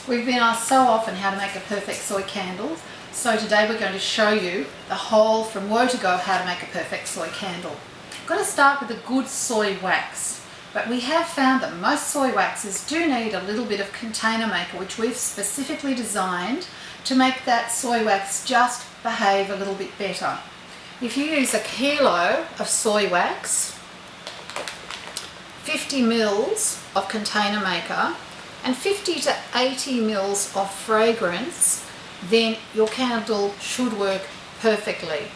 We've been asked so often how to make a perfect soy candle, so today we're going to show you the whole from woe to go how to make a perfect soy candle. I've got to start with a good soy wax, but we have found that most soy waxes do need a little bit of container maker, which we've specifically designed to make that soy wax just behave a little bit better. If you use a kilo of soy wax, 50 mils of container maker, and 50 to 80 mils of fragrance, then your candle should work perfectly.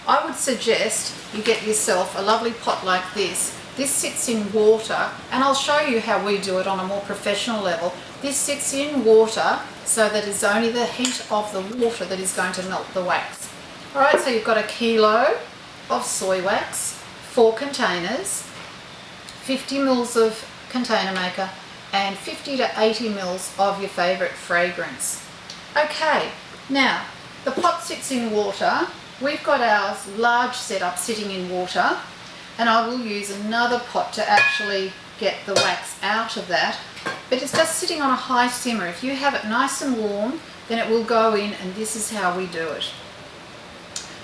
I would suggest you get yourself a lovely pot like this. This sits in water, and I'll show you how we do it on a more professional level. This sits in water so that it's only the heat of the water that is going to melt the wax. Alright, so you've got a kilo of soy wax, 4 containers, 50 mils of container maker, and 50 to 80 mils of your favourite fragrance. Okay, now the pot sits in water. We've got our large setup sitting in water, and I will use another pot to actually get the wax out of that, but it's just sitting on a high simmer. If you have it nice and warm, then it will go in, and this is how we do it.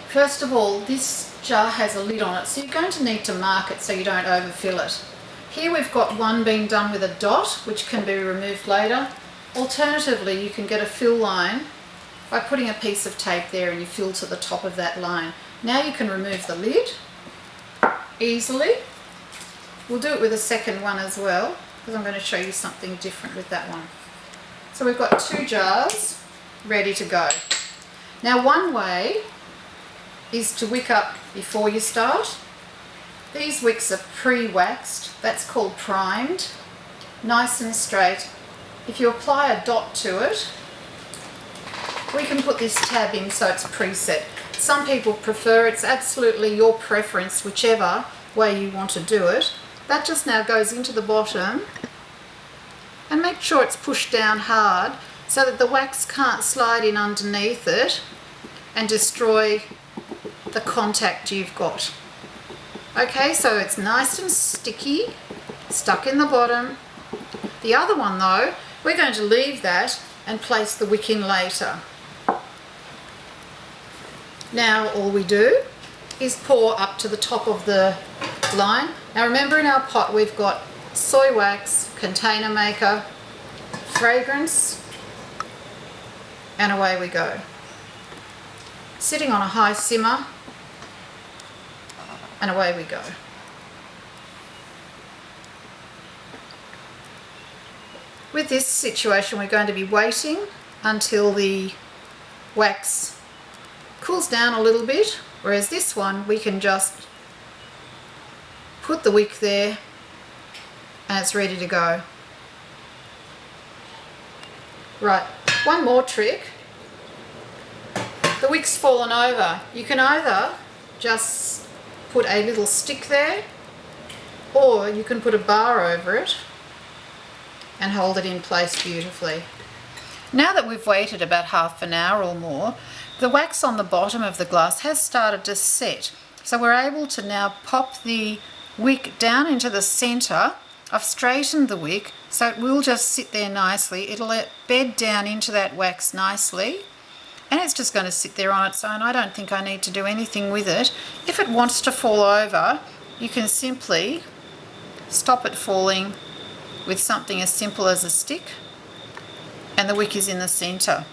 First of all, this jar has a lid on it, so you're going to need to mark it so you don't overfill it. Here we've got one being done with a dot, which can be removed later. Alternatively, you can get a fill line by putting a piece of tape there, and you fill to the top of that line. Now you can remove the lid easily. We'll do it with a second one as well, because I'm going to show you something different with that one. So we've got 2 jars ready to go. Now one way is to wick up before you start. These wicks are pre-waxed, that's called primed, nice and straight. If you apply a dot to it, we can put this tab in so it's preset. Some people prefer, it's absolutely your preference, whichever way you want to do it. That just now goes into the bottom, and make sure it's pushed down hard so that the wax can't slide in underneath it and destroy the contact you've got. Okay, so it's nice and sticky, stuck in the bottom. The other one though, we're going to leave that and place the wick in later. Now all we do is pour up to the top of the line. Now remember, in our pot we've got soy wax, container maker, fragrance, and away we go. Sitting on a high simmer, and away we go. With this situation, we're going to be waiting until the wax cools down a little bit, whereas this one we can just put the wick there and it's ready to go. Right, one more trick. The wick's fallen over. You can either just put a little stick there, or you can put a bar over it and hold it in place beautifully. Now that we've waited about half an hour or more, the wax on the bottom of the glass has started to set. So we're able to now pop the wick down into the centre. I've straightened the wick so it will just sit there nicely. It'll bed down into that wax nicely, and it's just going to sit there on its own. I don't think I need to do anything with it. If it wants to fall over, you can simply stop it falling with something as simple as a stick, and the wick is in the centre.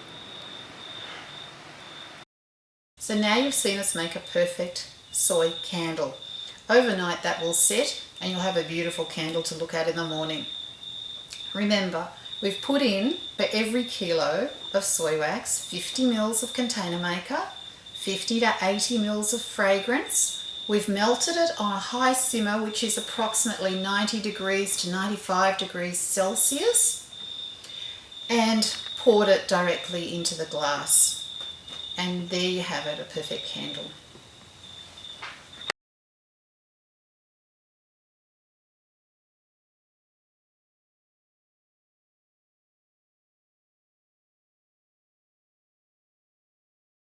So now you've seen us make a perfect soy candle. Overnight that will set, and you'll have a beautiful candle to look at in the morning. Remember, we've put in, for every kilo of soy wax, 50 mils of container maker, 50 to 80 mils of fragrance. We've melted it on a high simmer, which is approximately 90 degrees to 95 degrees Celsius, and poured it directly into the glass. And there you have it, a perfect candle.